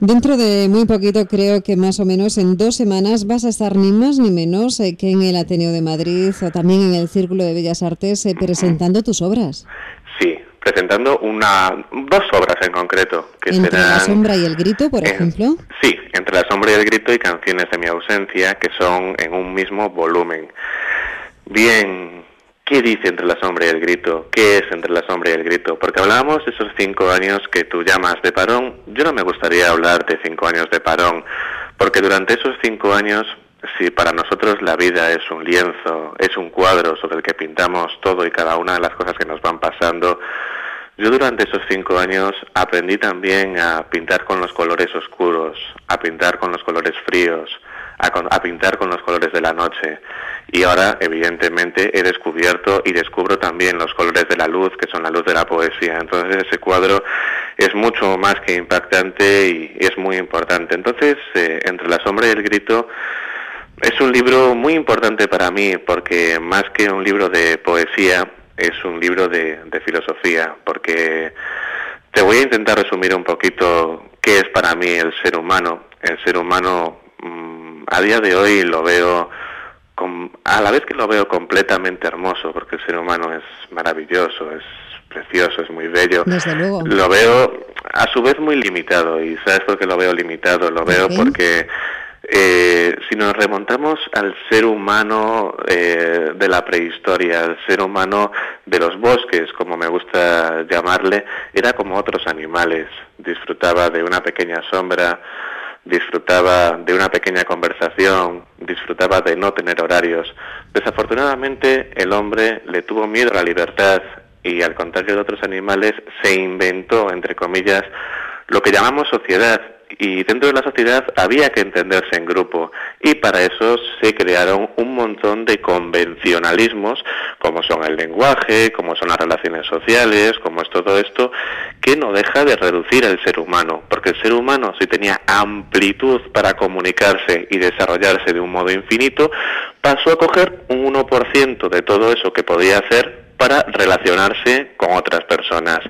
Dentro de muy poquito, creo que más o menos en 2 semanas vas a estar ni más ni menos que en el Ateneo de Madrid o también en el Círculo de Bellas Artes presentando tus obras. Sí, presentando dos obras en concreto. Que ¿Entre serán, la sombra y el grito, por ejemplo? Sí, Entre la sombra y el grito y Canciones de mi ausencia, que son en un mismo volumen. Bien, ¿qué dice Entre la sombra y el grito? ¿Qué es Entre la sombra y el grito? Porque hablábamos de esos 5 años que tú llamas de parón. Yo no me gustaría hablar de 5 años de parón, porque durante esos 5 años, si para nosotros la vida es un lienzo, es un cuadro sobre el que pintamos todo y cada una de las cosas que nos van pasando, yo durante esos 5 años aprendí también a pintar con los colores oscuros, a pintar con los colores fríos, a pintar con los colores de la noche. Y ahora, evidentemente, he descubierto y descubro también los colores de la luz, que son la luz de la poesía. Entonces, ese cuadro es mucho más que impactante y es muy importante. Entonces, Entre la sombra y el grito es un libro muy importante para mí, porque más que un libro de poesía, es un libro de filosofía, porque te voy a intentar resumir un poquito qué es para mí el ser humano. El ser humano, a día de hoy lo veo, a la vez que lo veo completamente hermoso, porque el ser humano es maravilloso, es precioso, es muy bello. Desde luego. Lo veo a su vez muy limitado, y ¿sabes por qué lo veo limitado? Lo veo porque si nos remontamos al ser humano de la prehistoria, al ser humano de los bosques, como me gusta llamarle, era como otros animales. Disfrutaba de una pequeña sombra, disfrutaba de una pequeña conversación, disfrutaba de no tener horarios. Desafortunadamente, el hombre le tuvo miedo a la libertad y, al contrario de otros animales, se inventó, entre comillas, lo que llamamos sociedad. Y dentro de la sociedad había que entenderse en grupo, y para eso se crearon un montón de convencionalismos, como son el lenguaje, como son las relaciones sociales, como es todo esto, que no deja de reducir al ser humano, porque el ser humano, si tenía amplitud para comunicarse y desarrollarse de un modo infinito, pasó a coger un 1% de todo eso que podía hacer para relacionarse con otras personas.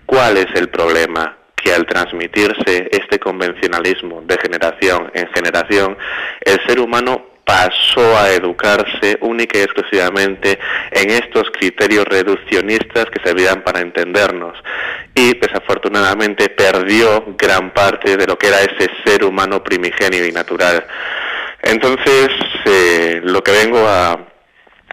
¿Cuál es el problema? Que al transmitirse este convencionalismo de generación en generación, el ser humano pasó a educarse única y exclusivamente en estos criterios reduccionistas que servían para entendernos, y desafortunadamente perdió gran parte de lo que era ese ser humano primigenio y natural. Entonces, lo que vengo a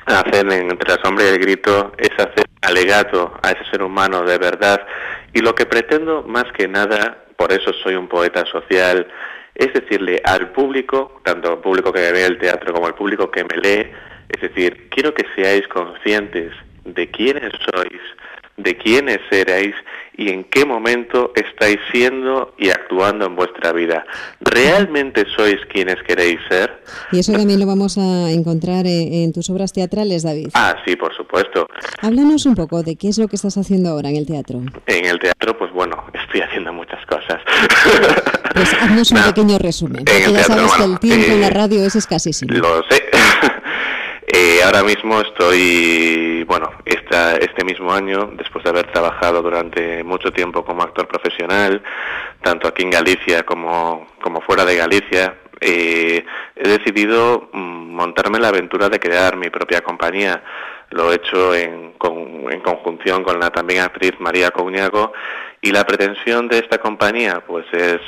hacer Entre la sombra y el grito es hacer alegato a ese ser humano de verdad, y lo que pretendo más que nada, por eso soy un poeta social, es decirle al público, tanto el público que ve el teatro como el público que me lee, es decir, quiero que seáis conscientes de quiénes sois, de quiénes erais y en qué momento estáis siendo y actuando en vuestra vida. ¿Realmente sois quienes queréis ser? Y eso también lo vamos a encontrar en tus obras teatrales, David. Ah, sí, por supuesto. Háblanos un poco de qué es lo que estás haciendo ahora en el teatro. En el teatro, pues bueno, estoy haciendo muchas cosas. Pues haznos un pequeño resumen, porque ya teatro, sabes que el tiempo en la radio es escasísimo. Lo sé. Ahora mismo estoy, este mismo año, después de haber trabajado durante mucho tiempo como actor profesional, tanto aquí en Galicia como fuera de Galicia, he decidido montarme la aventura de crear mi propia compañía. Lo he hecho en conjunción con la también actriz María Couñago, y la pretensión de esta compañía pues es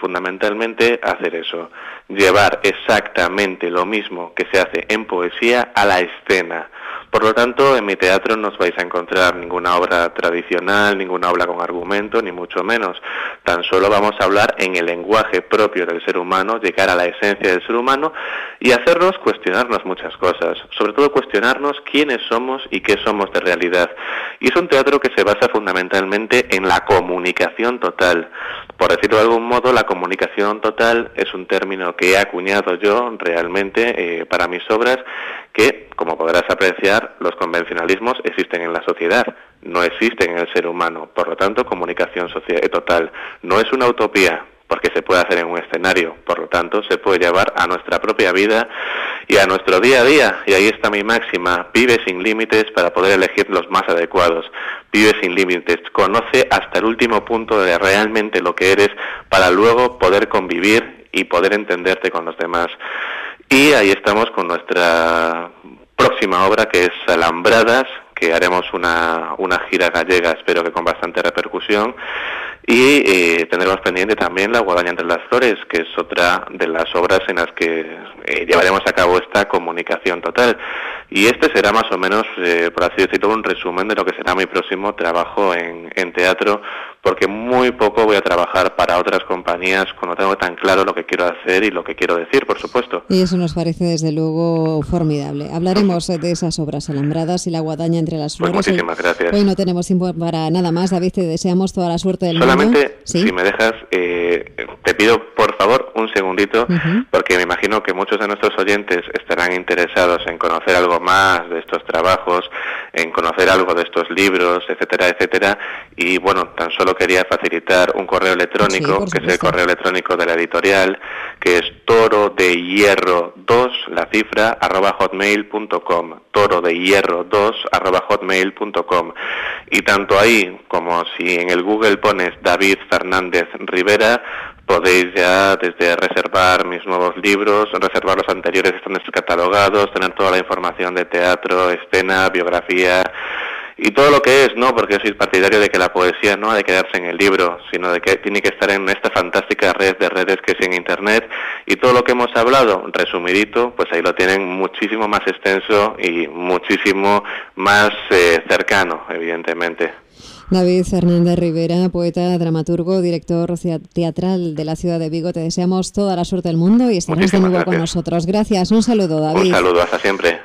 fundamentalmente hacer eso, llevar exactamente lo mismo que se hace en poesía a la escena. Por lo tanto, en mi teatro no os vais a encontrar ninguna obra tradicional, ninguna obra con argumento, ni mucho menos. Tan solo vamos a hablar en el lenguaje propio del ser humano, llegar a la esencia del ser humano y hacernos cuestionarnos muchas cosas. Sobre todo cuestionarnos quiénes somos y qué somos de realidad. Y es un teatro que se basa fundamentalmente en la comunicación total. Por decirlo de algún modo, la comunicación total es un término que he acuñado yo realmente para mis obras, que, como podrás apreciar, los convencionalismos existen en la sociedad, no existen en el ser humano. Por lo tanto, comunicación total no es una utopía, porque se puede hacer en un escenario, por lo tanto se puede llevar a nuestra propia vida y a nuestro día a día, y ahí está mi máxima: vive sin límites para poder elegir los más adecuados, vive sin límites, conoce hasta el último punto de realmente lo que eres para luego poder convivir y poder entenderte con los demás. Y ahí estamos con nuestra próxima obra, que es Alambradas, que haremos una gira gallega, espero que con bastante repercusión, y tendremos pendiente también La guadaña entre las flores, que es otra de las obras en las que llevaremos a cabo esta comunicación total. Y este será más o menos, por así decirlo, un resumen de lo que será mi próximo trabajo en teatro, porque muy poco voy a trabajar para otras compañías cuando tengo tan claro lo que quiero hacer y lo que quiero decir, por supuesto. Y eso nos parece desde luego formidable. Hablaremos de esas obras Alambradas y La guadaña entre las flores. Pues muchísimas gracias. Hoy no tenemos tiempo para nada más, David, te deseamos toda la suerte del mundo. Solamente, ¿sí? Si me dejas, te pido por favor un segundito, porque me imagino que muchos de nuestros oyentes estarán interesados en conocer algo más de estos trabajos, en conocer algo de estos libros, etcétera, etcétera, y bueno, tan solo quería facilitar un correo electrónico, que es el correo electrónico de la editorial, que es torodehierro2, la cifra, @hotmail.com, torodehierro2 @hotmail.com, y tanto ahí como si en el Google pones David Fernández Rivera, podéis ya desde reservar mis nuevos libros, reservar los anteriores que están descatalogados, tener toda la información de teatro, escena, biografía y todo lo que es, ¿no? Porque soy partidario de que la poesía no ha de quedarse en el libro, sino de que tiene que estar en esta fantástica red de redes que es en Internet, y todo lo que hemos hablado, resumidito, pues ahí lo tienen muchísimo más extenso y muchísimo más cercano, evidentemente. David Fernández Rivera, poeta, dramaturgo, director teatral de la ciudad de Vigo, te deseamos toda la suerte del mundo y estarás de nuevo con nosotros. Gracias, un saludo, David. Un saludo, hasta siempre.